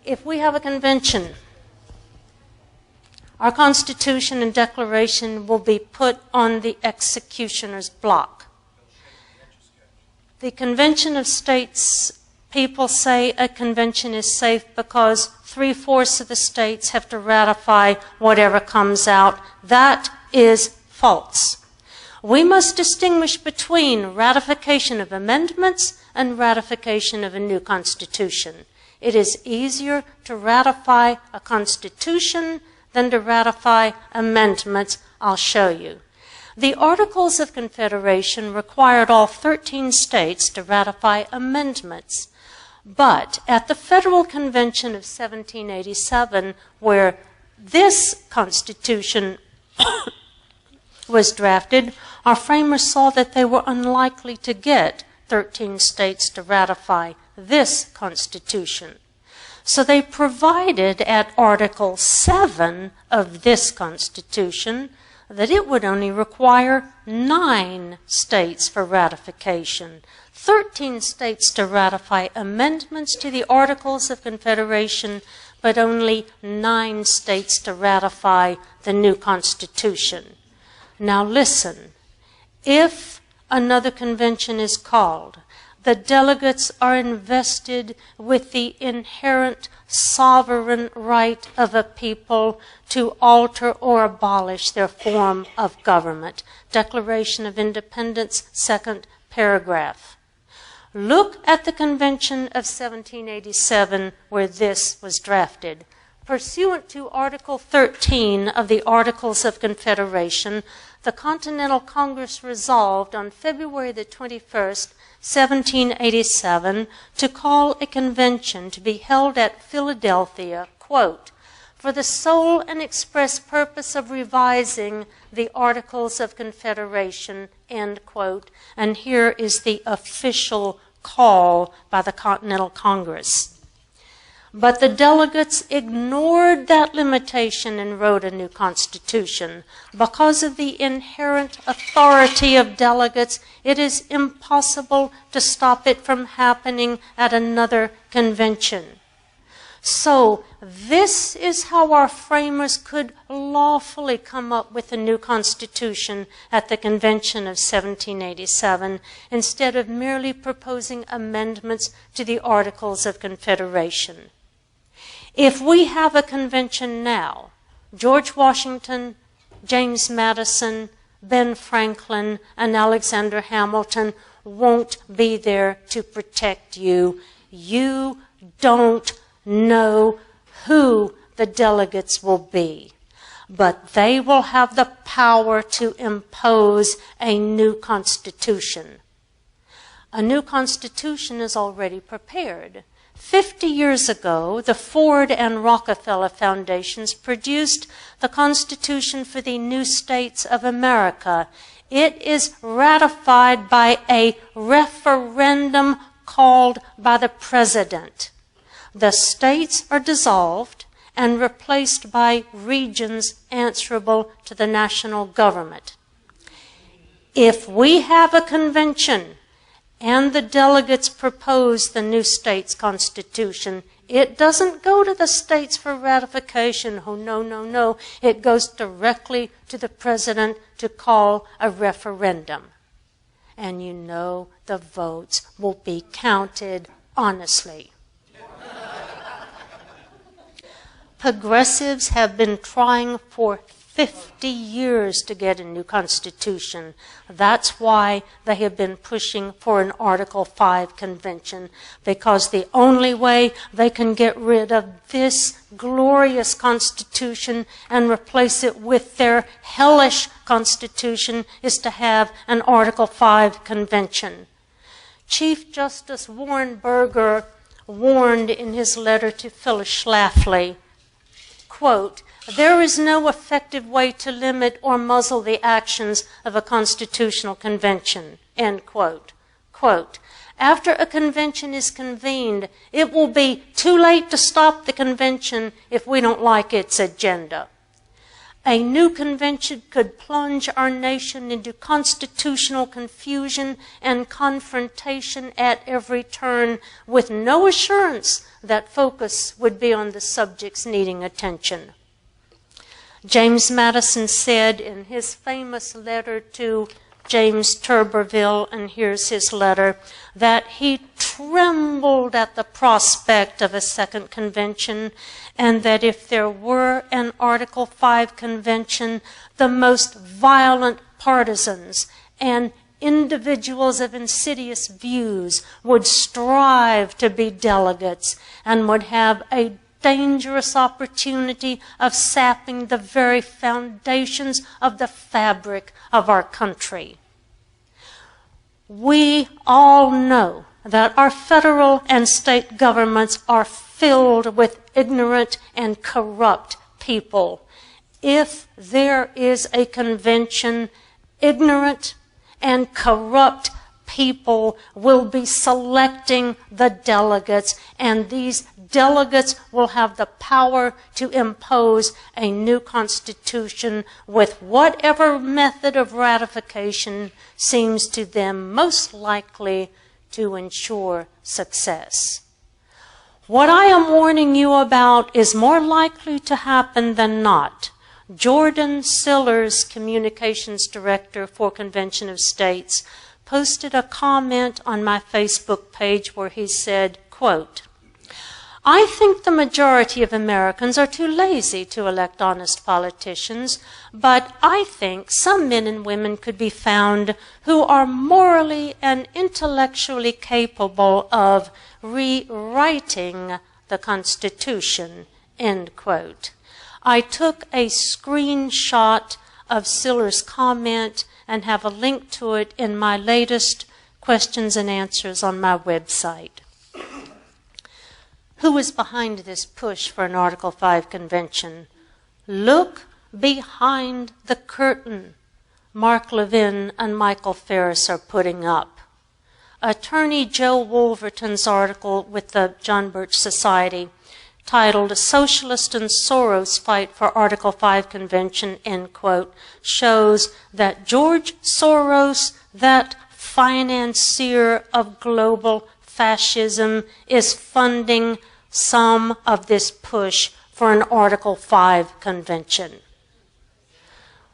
If we have a convention, our Constitution and Declaration will be put on the executioner's block. The Convention of States, people say a convention is safe because 3/4 of the states have to ratify whatever comes out. That is false. We must distinguish between ratification of amendments and ratification of a new constitution. It is easier to ratify a constitution than to ratify amendments. I'll show you. The Articles of Confederation required all 13 states to ratify amendments. But at the Federal Convention of 1787, where this Constitution was drafted, our framers saw that they were unlikely to get 13 states to ratify this Constitution. So they provided at Article 7 of this Constitution that it would only require 9 states for ratification, 13 states to ratify amendments to the Articles of Confederation, but only 9 states to ratify the new Constitution. Now listen, if another convention is called, the delegates are invested with the inherent sovereign right of a people to alter or abolish their form of government. Declaration of Independence, 2nd paragraph. Look at the Convention of 1787 where this was drafted. Pursuant to Article 13 of the Articles of Confederation, the Continental Congress resolved on February the 21st, 1787, to call a convention to be held at Philadelphia, quote, for the sole and express purpose of revising the Articles of Confederation, end quote. And here is the official call by the Continental Congress. But the delegates ignored that limitation and wrote a new constitution. Because of the inherent authority of delegates, it is impossible to stop it from happening at another convention. So this is how our framers could lawfully come up with a new constitution at the Convention of 1787, instead of merely proposing amendments to the Articles of Confederation. If we have a convention now, George Washington, James Madison, Ben Franklin, and Alexander Hamilton won't be there to protect you. You don't know who the delegates will be, but they will have the power to impose a new constitution. A new constitution is already prepared. 50 years ago, the Ford and Rockefeller Foundations produced the Constitution for the New States of America. It is ratified by a referendum called by the President. The states are dissolved and replaced by regions answerable to the national government. If we have a convention and the delegates propose the new state's constitution, it doesn't go to the states for ratification. Oh, no, no, no. It goes directly to the president to call a referendum. And you know the votes will be counted honestly. Progressives have been trying for 50 years to get a new constitution. That's why they have been pushing for an Article 5 convention, because the only way they can get rid of this glorious constitution and replace it with their hellish constitution is to have an Article 5 convention. Chief Justice Warren Burger warned in his letter to Phyllis Schlafly, quote, there is no effective way to limit or muzzle the actions of a constitutional convention, end quote. Quote, after a convention is convened, it will be too late to stop the convention if we don't like its agenda. A new convention could plunge our nation into constitutional confusion and confrontation at every turn, with no assurance that focus would be on the subjects needing attention. James Madison said in his famous letter to James Turberville, and here's his letter, that he trembled at the prospect of a second convention, and that if there were an Article 5 convention, the most violent partisans and individuals of insidious views would strive to be delegates and would have a dangerous opportunity of sapping the very foundations of the fabric of our country. We all know that our federal and state governments are filled with ignorant and corrupt people. If there is a convention, ignorant and corrupt people will be selecting the delegates, and these delegates will have the power to impose a new constitution with whatever method of ratification seems to them most likely to ensure success. What I am warning you about is more likely to happen than not. Jordan Sillers, Communications Director for Convention of States, posted a comment on my Facebook page where he said, quote, "I think the majority of Americans are too lazy to elect honest politicians, but I think some men and women could be found who are morally and intellectually capable of rewriting the Constitution," end quote. I took a screenshot of Siller's comment and have a link to it in my latest questions and answers on my website. Who is behind this push for an Article 5 convention? Look behind the curtain Mark Levin and Michael Ferris are putting up. Attorney Joe Wolverton's article with the John Birch Society, titled "Socialist and Soros Fight for Article 5 Convention," end quote, shows that George Soros, that financier of global fascism, is funding some of this push for an Article 5 convention.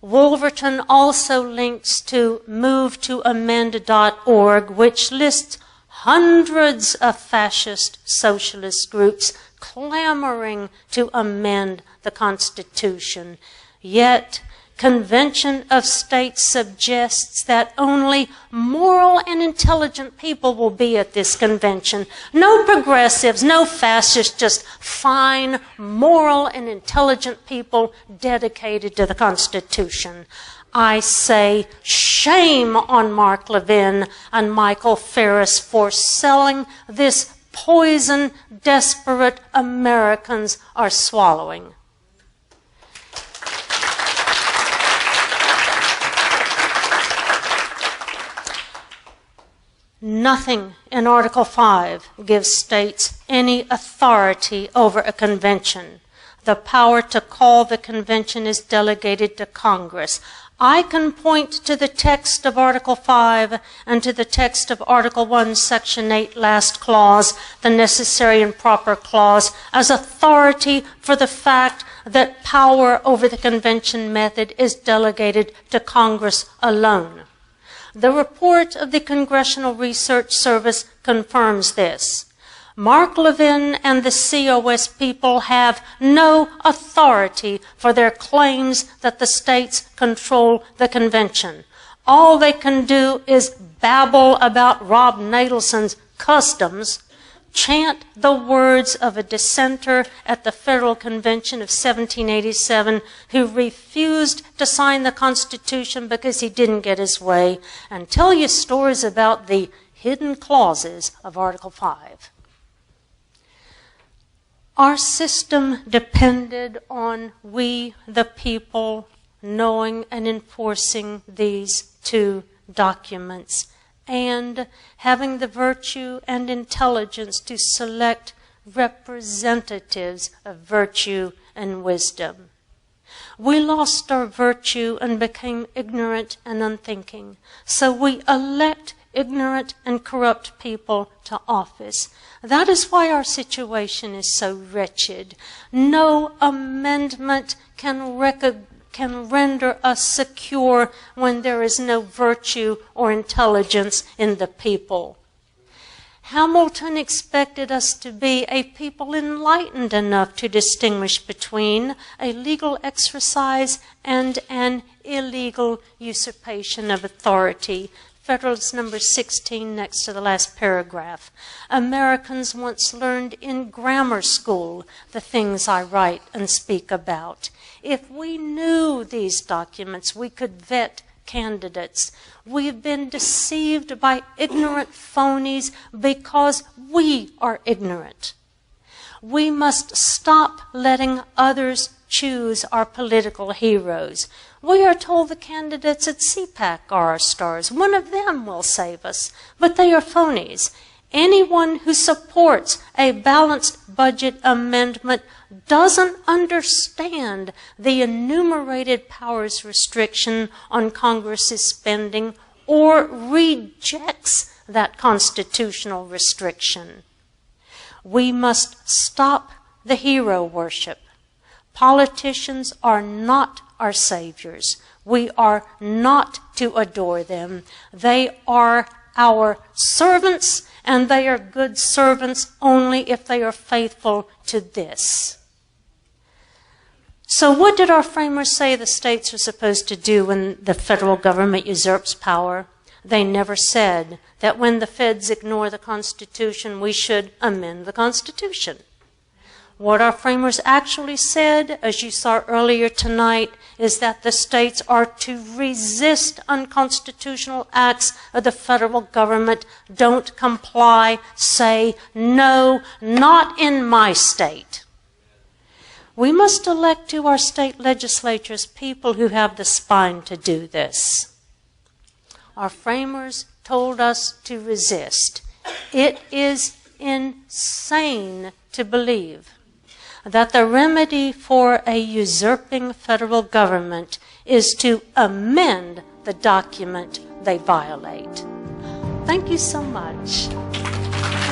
Wolverton also links to MoveToAmend.org, which lists hundreds of fascist socialist groups clamoring to amend the Constitution. Yet, Convention of States suggests that only moral and intelligent people will be at this convention. No progressives, no fascists, just fine, moral, and intelligent people dedicated to the Constitution. I say shame on Mark Levin and Michael Ferris for selling this poison desperate Americans are swallowing. Nothing in Article 5 gives states any authority over a convention. The power to call the convention is delegated to Congress. I can point to the text of Article 5 and to the text of Article 1, Section 8, last clause, the necessary and proper clause, as authority for the fact that power over the convention method is delegated to Congress alone. The report of the Congressional Research Service confirms this. Mark Levin and the COS people have no authority for their claims that the states control the convention. All they can do is babble about Rob Nadelson's customs, chant the words of a dissenter at the Federal Convention of 1787 who refused to sign the Constitution because he didn't get his way, and tell you stories about the hidden clauses of Article 5. Our system depended on we, the people, knowing and enforcing these two documents and having the virtue and intelligence to select representatives of virtue and wisdom. We lost our virtue and became ignorant and unthinking. So we elect ignorant and corrupt people to office. That is why our situation is so wretched. No amendment can render us secure when there is no virtue or intelligence in the people. Hamilton expected us to be a people enlightened enough to distinguish between a legal exercise and an illegal usurpation of authority. Federalist number 16 next to the last paragraph. Americans once learned in grammar school the things I write and speak about. If we knew these documents, we could vet candidates. We've been deceived by ignorant phonies because we are ignorant. We must stop letting others choose our political heroes. We are told the candidates at CPAC are our stars. One of them will save us, but they are phonies. Anyone who supports a balanced budget amendment doesn't understand the enumerated powers restriction on Congress's spending or rejects that constitutional restriction. We must stop the hero worship. Politicians are not our saviors. We are not to adore them. They are our servants, and they are good servants only if they are faithful to this. So what did our framers say the states are supposed to do when the federal government usurps power? They never said that when the feds ignore the Constitution, we should amend the Constitution. What our framers actually said, as you saw earlier tonight, is that the states are to resist unconstitutional acts of the federal government. Don't comply. Say, no, not in my state. We must elect to our state legislatures people who have the spine to do this. Our framers told us to resist. It is insane to believe that the remedy for a usurping federal government is to amend the document they violate. Thank you so much.